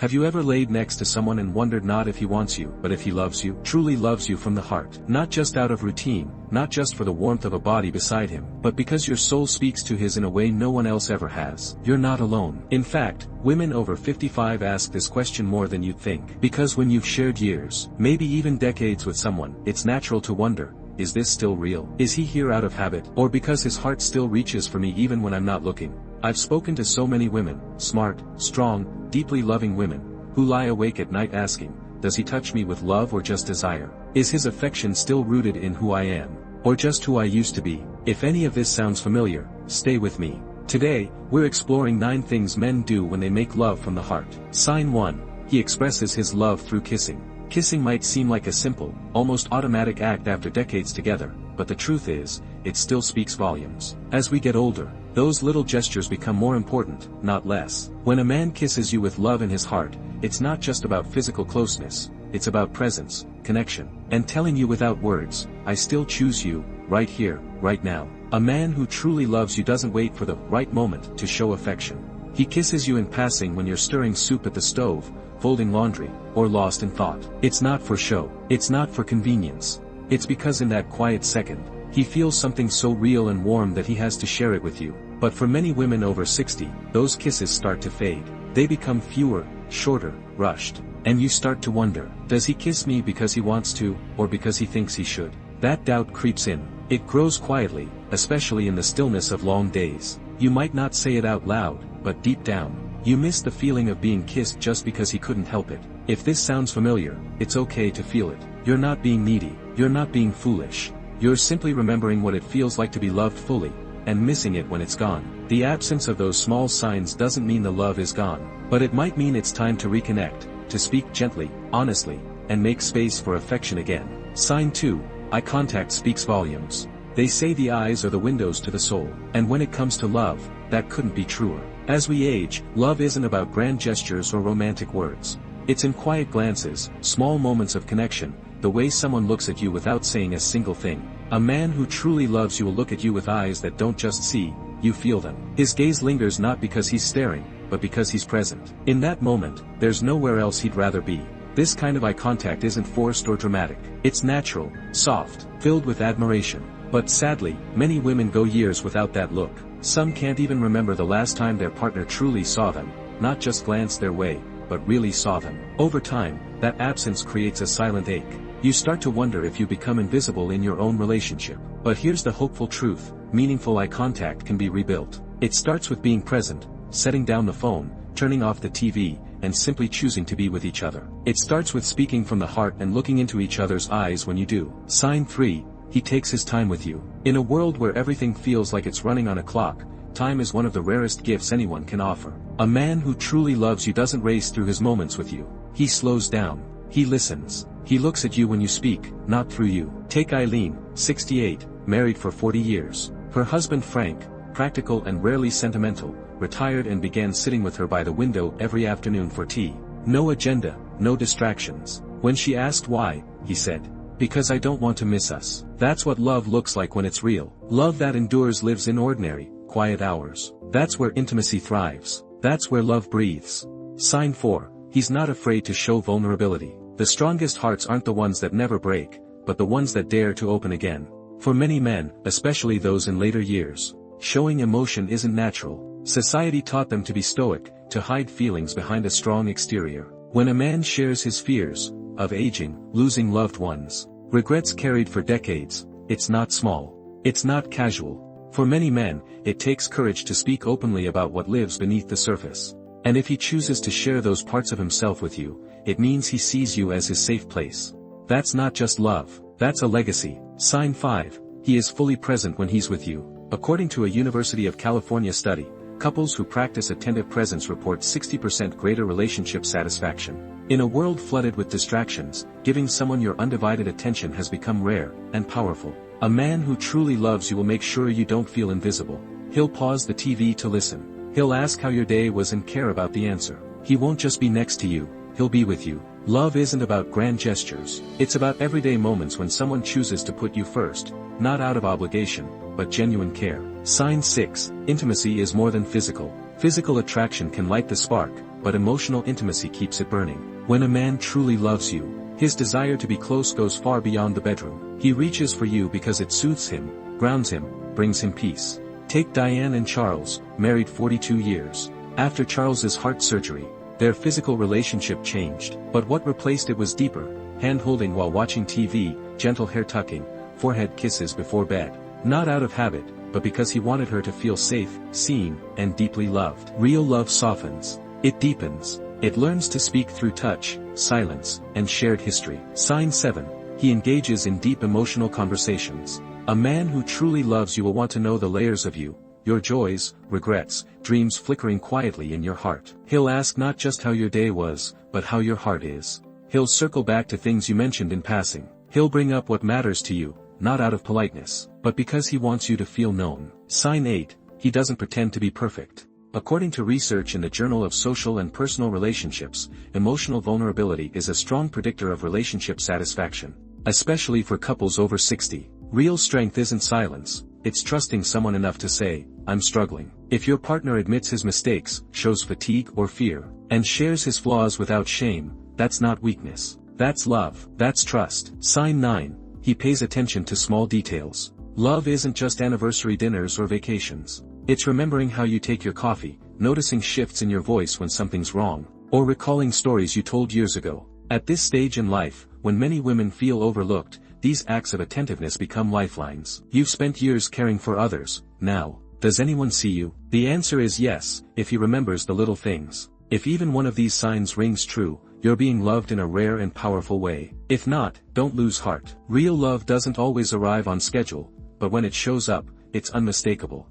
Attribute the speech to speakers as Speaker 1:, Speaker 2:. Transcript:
Speaker 1: Have you ever laid next to someone and wondered not if he wants you, but if he loves you, truly loves you from the heart? Not just out of routine, not just for the warmth of a body beside him, but because your soul speaks to his in a way no one else ever has. You're not alone. In fact, women over 55 ask this question more than you'd think. Because when you've shared years, maybe even decades with someone, it's natural to wonder, is this still real? Is he here out of habit, or because his heart still reaches for me even when I'm not looking? I've spoken to so many women, smart, strong, deeply loving women, who lie awake at night asking, does he touch me with love or just desire? Is his affection still rooted in who I am, or just who I used to be? If any of this sounds familiar, stay with me. Today, we're exploring 9 things men do when they make love from the heart. Sign 1. He expresses his love through kissing. Kissing might seem like a simple, almost automatic act after decades together, but the truth is, it still speaks volumes. As we get older, those little gestures become more important, not less. When a man kisses you with love in his heart, it's not just about physical closeness, it's about presence, connection, and telling you without words, I still choose you, right here, right now. A man who truly loves you doesn't wait for the right moment to show affection. He kisses you in passing when you're stirring soup at the stove, folding laundry, or lost in thought. It's not for show, it's not for convenience. It's because in that quiet second, he feels something so real and warm that he has to share it with you. But for many women over 60, those kisses start to fade. They become fewer, shorter, rushed. And you start to wonder, does he kiss me because he wants to, or because he thinks he should? That doubt creeps in. It grows quietly, especially in the stillness of long days. You might not say it out loud, but deep down, you miss the feeling of being kissed just because he couldn't help it. If this sounds familiar, it's okay to feel it. You're not being needy, you're not being foolish. You're simply remembering what it feels like to be loved fully, and missing it when it's gone. The absence of those small signs doesn't mean the love is gone, but it might mean it's time to reconnect, to speak gently, honestly, and make space for affection again. Sign 2. Eye contact speaks volumes. They say the eyes are the windows to the soul, and when it comes to love, that couldn't be truer. As we age, love isn't about grand gestures or romantic words. It's in quiet glances, small moments of connection, the way someone looks at you without saying a single thing. A man who truly loves you will look at you with eyes that don't just see, you feel them. His gaze lingers not because he's staring, but because he's present. In that moment, there's nowhere else he'd rather be. This kind of eye contact isn't forced or dramatic. It's natural, soft, filled with admiration. But sadly, many women go years without that look. Some can't even remember the last time their partner truly saw them, not just glanced their way, but really saw them. Over time, that absence creates a silent ache. You start to wonder if you become invisible in your own relationship. But here's the hopeful truth, meaningful eye contact can be rebuilt. It starts with being present, setting down the phone, turning off the TV, and simply choosing to be with each other. It starts with speaking from the heart and looking into each other's eyes when you do. Sign 3. He takes his time with you. In a world where everything feels like it's running on a clock, time is one of the rarest gifts anyone can offer. A man who truly loves you doesn't race through his moments with you. He slows down. He listens. He looks at you when you speak, not through you. Take Eileen, 68, married for 40 years. Her husband Frank, practical and rarely sentimental, retired and began sitting with her by the window every afternoon for tea. No agenda, no distractions. When she asked why, he said, because I don't want to miss us. That's what love looks like when it's real. Love that endures lives in ordinary, quiet hours. That's where intimacy thrives. That's where love breathes. Sign 4. He's not afraid to show vulnerability. The strongest hearts aren't the ones that never break, but the ones that dare to open again. For many men, especially those in later years, showing emotion isn't natural. Society taught them to be stoic, to hide feelings behind a strong exterior. When a man shares his fears, of aging, losing loved ones, regrets carried for decades, it's not small. It's not casual. For many men, it takes courage to speak openly about what lives beneath the surface. And if he chooses to share those parts of himself with you, it means he sees you as his safe place. That's not just love, that's a legacy. Sign 5. He is fully present when he's with you. According to a University of California study, couples who practice attentive presence report 60% greater relationship satisfaction. In a world flooded with distractions, giving someone your undivided attention has become rare and powerful. A man who truly loves you will make sure you don't feel invisible. He'll pause the TV to listen. He'll ask how your day was and care about the answer. He won't just be next to you, he'll be with you. Love isn't about grand gestures. It's about everyday moments when someone chooses to put you first, not out of obligation, but genuine care. Sign 6. Intimacy is more than physical. Physical attraction can light the spark, but emotional intimacy keeps it burning. When a man truly loves you, his desire to be close goes far beyond the bedroom. He reaches for you because it soothes him, grounds him, brings him peace. Take Diane and Charles, married 42 years. After Charles's heart surgery, their physical relationship changed, but what replaced it was deeper, hand-holding while watching TV, gentle hair tucking, forehead kisses before bed. Not out of habit, but because he wanted her to feel safe, seen, and deeply loved. Real love softens. It deepens. It learns to speak through touch, silence, and shared history. Sign 7. He engages in deep emotional conversations. A man who truly loves you will want to know the layers of you, your joys, regrets, dreams flickering quietly in your heart. He'll ask not just how your day was, but how your heart is. He'll circle back to things you mentioned in passing. He'll bring up what matters to you, not out of politeness, but because he wants you to feel known. Sign 8. He doesn't pretend to be perfect. According to research in the Journal of Social and Personal Relationships, emotional vulnerability is a strong predictor of relationship satisfaction, especially for couples over 60. Real strength isn't silence, it's trusting someone enough to say, "I'm struggling." If your partner admits his mistakes, shows fatigue or fear, and shares his flaws without shame, that's not weakness. That's love. That's trust. Sign 9. He pays attention to small details. Love isn't just anniversary dinners or vacations. It's remembering how you take your coffee, noticing shifts in your voice when something's wrong, or recalling stories you told years ago. At this stage in life, when many women feel overlooked, these acts of attentiveness become lifelines. You've spent years caring for others, now, does anyone see you? The answer is yes, if he remembers the little things. If even one of these signs rings true, you're being loved in a rare and powerful way. If not, don't lose heart. Real love doesn't always arrive on schedule, but when it shows up, it's unmistakable.